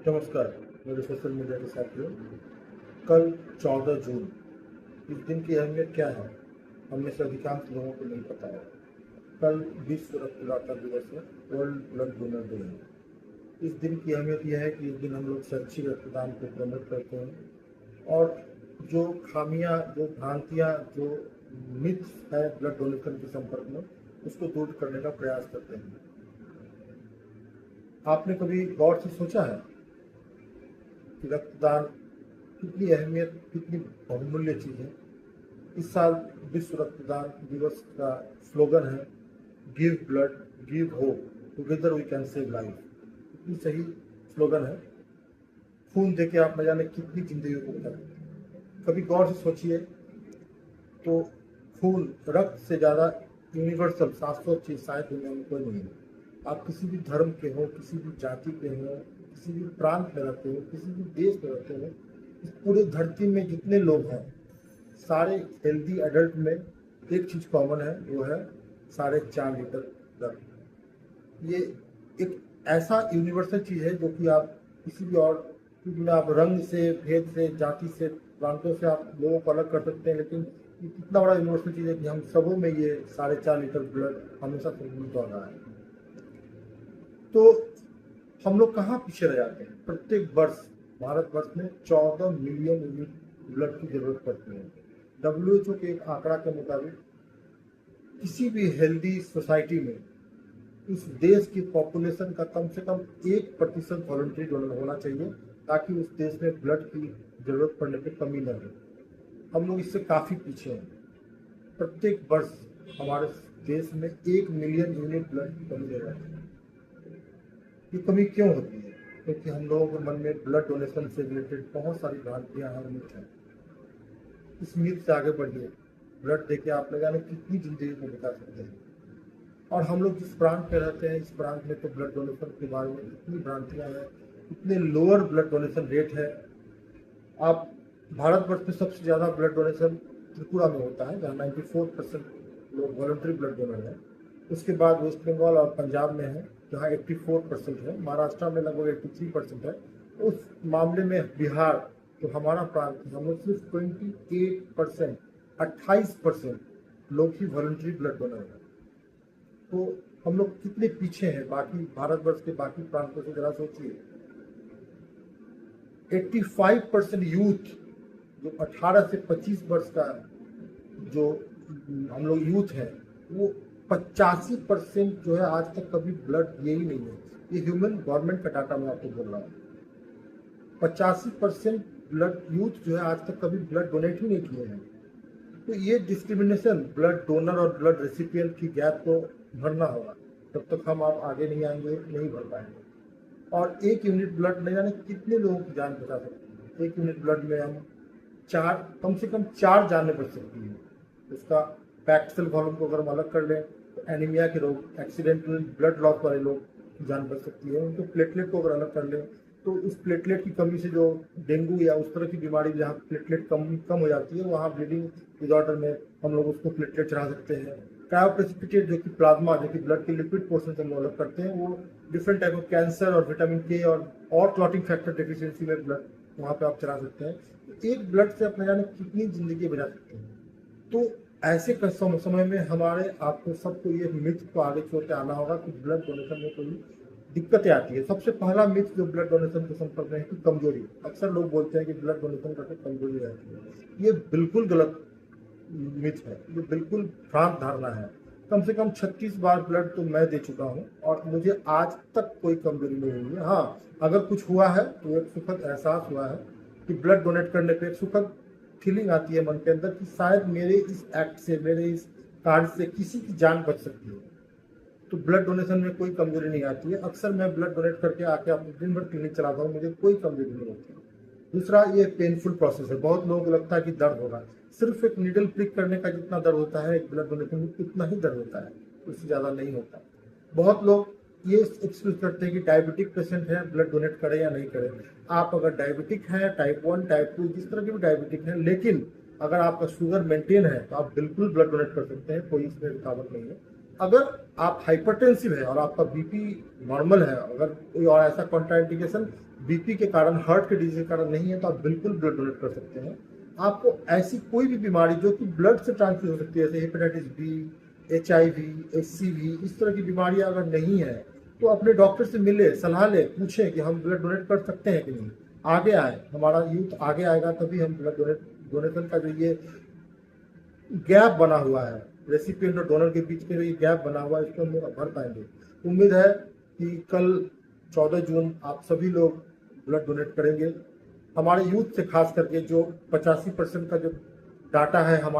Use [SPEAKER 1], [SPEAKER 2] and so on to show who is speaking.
[SPEAKER 1] नमस्कार मेरे social media के साथियों। कल 14 जून, इस दिन की अहमियत क्या है हम में से अधिकांश लोगों को नहीं पता है। कल विश्व रक्तदाता दिवस है, वर्ल्ड ब्लड डोनर डे है। इस दिन की अहमियत यह है कि इस दिन हम लोग स्वैच्छिक रक्तदान को प्रमोट करते हैं और जो खामियां, जो भ्रांतियां, जो मिथ्स है ब्लड डोनेशन के संपर्क में, उसको दूर करने का प्रयास करते हैं। आपने कभी गौर से सोचा है कि रक्तदान कितनी अहमियत, कितनी बहुमूल्य चीज़ है? इस साल विश्व रक्तदान दिवस का स्लोगन है give blood, give hope, together we can save life. कितनी सही स्लोगन है। खून देके आप न जाने कितनी जिंदगी को बचा सकते हैं। कभी गौर से सोचिए तो खून, रक्त से ज़्यादा यूनिवर्सल शाश्वत चीज शायद दुनिया में कोई नहीं है। आप किसी भी धर्म के हो, किसी भी जाति के हो, किसी भी प्रांत में रहते हो, किसी भी देश में रहते हो, इस पूरे धरती में जितने लोग हैं, सारे हेल्दी एडल्ट में एक चीज कॉमन है, वो है 4.5 लीटर रक्त। ये एक ऐसा यूनिवर्सल चीज है जो कि आप किसी भी और में आप रंग से, भेद से, जाति से, प्रांतों से आप लोगों को अलग कर सकते हैं, लेकिन ये कितना बड़ा यूनिवर्सल चीज है कि हम सबों में ये 4.5 लीटर ब्लड हमेशा संतुलित हो रहा है। तो हम लोग कहाँ पीछे रह जाते हैं? प्रत्येक वर्ष भारतवर्ष में 14 मिलियन यूनिट ब्लड की जरूरत पड़ती है। WHO के एक आंकड़ा के मुताबिक किसी भी हेल्दी सोसाइटी में इस देश की पॉपुलेशन का कम से कम 1% वॉलंटरी डोनर होना चाहिए, ताकि उस देश में ब्लड की जरूरत पड़ने पर कमी न हो। हम लोग इससे काफ़ी पीछे हैं। प्रत्येक वर्ष हमारे देश में 1 मिलियन यूनिट ब्लड की कमी रह जाती है। ये कमी क्यों होती है? क्योंकि हम लोगों के मन में ब्लड डोनेशन से रिलेटेड बहुत सारी भ्रांतियाँ हैं, मिथ हैं। इस मिथ से आगे बढ़िए। ब्लड देके आप न जाने कितनी जिंदगी को बचा सकते हैं। और हम लोग जिस प्रांत में रहते हैं, इस प्रांत में तो ब्लड डोनेशन के बारे में इतनी भ्रांतियाँ हैं, इतने लोअर ब्लड डोनेशन रेट है। आप भारतवर्ष में सबसे ज़्यादा ब्लड डोनेशन त्रिपुरा में होता है, जहाँ 94% लोग वॉलंटरी ब्लड डोनर हैं। उसके बाद वेस्ट बंगाल और पंजाब में है, जहाँ 84% है। महाराष्ट्र में लगभग 83% है। उस मामले में बिहार, जो हमारा प्रांत है, हम लोग सिर्फ 28%, 28% लोग ही वॉलंटरी ब्लड डोनर हैं। तो हम लोग कितने पीछे हैं बाकी भारतवर्ष के बाकी प्रांतों से, जरा सोचिए। 85% यूथ, जो 18 से 25 वर्ष का जो हम लोग यूथ है, वो 85% जो है आज तक कभी ब्लड दिए ही नहीं है। ये ह्यूमन गवर्नमेंट का डाटा मैं आपको बोल रहा हूँ। 85% ब्लड यूथ जो है आज तक कभी ब्लड डोनेट ही नहीं किए हैं। तो ये डिस्क्रिमिनेशन, ब्लड डोनर और ब्लड रेसिपिएंट की गैप को भरना होगा। तब तक हम आप आगे नहीं आएंगे, नहीं भर पाएंगे। और 1 यूनिट ब्लड नहीं जाने कितने लोगों की जान बचा सकती है। 1 यूनिट ब्लड में हम कम से कम 4 जानें बच सकती हैं। उसका पैक्ड सेल वॉल्यूम को अगर हम अलग कर लें तो एनीमिया के रोग, एक्सीडेंटल ब्लड लॉस वाले लोग की जान बच सकती है। उनको प्लेटलेट को अगर अलग कर लें तो उस प्लेटलेट की कमी से जो डेंगू या उस तरह की बीमारी जहाँ प्लेटलेट कम हो जाती है, वहाँ ब्लीडिंग डिसऑर्डर में हम लोग उसको प्लेटलेट चढ़ा सकते हैं। क्रायोप्रेसिपिटेट, जो कि प्लाज्मा, जो कि ब्लड के लिक्विड पोर्शन से हम अलग करते हैं, वो डिफरेंट टाइप ऑफ कैंसर और विटामिन के और क्लॉटिंग फैक्टर डेफिशिएंसी में ब्लड वहाँ पे आप चला सकते हैं। एक ब्लड से अपने जाने कितनी जिंदगी बचा सकते हैं। तो ऐसे समय में हमारे आपको सबको ये मिथ को आगे छोड़ के आना होगा कि ब्लड डोनेशन में कोई दिक्कतें आती है। सबसे पहला मिथ जो ब्लड डोनेशन के संपर्क में है कि कमजोरी। अक्सर लोग बोलते हैं कि ब्लड डोनेशन करके कमजोरी रहती है। ये बिल्कुल गलत मिथ है, ये बिल्कुल भ्रांत धारणा है। कम से कम 36 बार ब्लड तो मैं दे चुका हूँ और मुझे आज तक कोई कमजोरी नहीं हुई है। हाँ, अगर कुछ हुआ है तो एक सुखद एहसास हुआ है कि ब्लड डोनेट करने पे एक सुखद फीलिंग आती है मन के अंदर कि शायद मेरे इस एक्ट से, मेरे इस कार्य से किसी की जान बच सकती है। तो ब्लड डोनेशन में कोई कमजोरी नहीं आती है। अक्सर मैं ब्लड डोनेट करके आके अपने दिन भर क्लिनिक चलाता हूँ, मुझे कोई कमजोरी नहीं होती। दूसरा, ये पेनफुल प्रोसेस है। बहुत लोगों को लगता है कि दर्द होगा। सिर्फ एक नीडल प्रिक करने का जितना दर्द होता है, एक ब्लड डोनेशन में उतना ही दर्द होता है, उससे ज़्यादा नहीं होता। बहुत लोग ये एक्सक्यूज करते हैं कि डायबिटिक पेशेंट है, ब्लड डोनेट करें या नहीं करें। आप अगर डायबिटिक हैं, टाइप 1, टाइप 2, जिस तरह के भी डायबिटिक हैं, लेकिन अगर आपका शुगर मेंटेन है तो आप बिल्कुल ब्लड डोनेट कर सकते हैं, कोई इसमें रुकावट नहीं है। अगर आप हाइपरटेंसिव है और आपका बीपी नॉर्मल है, अगर कोई और ऐसा कॉन्ट्राइंडिकेशन बीपी के कारण, हार्ट के डिजीज के कारण नहीं है, तो आप बिल्कुल ब्लड डोनेट कर सकते हैं। आपको ऐसी कोई भी बीमारी जो कि ब्लड से ट्रांसमिट हो सकती है, जैसे हेपेटाइटिस बी, HIV, HCV, इस तरह की बीमारियां अगर नहीं है, तो अपने डॉक्टर से मिले, सलाह ले, पूछें कि हम ब्लड डोनेट कर सकते हैं कि नहीं। आगे आए, हमारा यूथ आगे आएगा तभी हम ब्लड डोनेशन का जो ये गैप बना हुआ है, रेसिपिएंट और डोनर के बीच में जो ये गैप बना हुआ है, इसको हम लोग भर पाएंगे। उम्मीद है कि कल 14 जून आप सभी लोग ब्लड डोनेट करेंगे। हमारे यूथ से खास करके जो 85% का जो डाटा है हमारा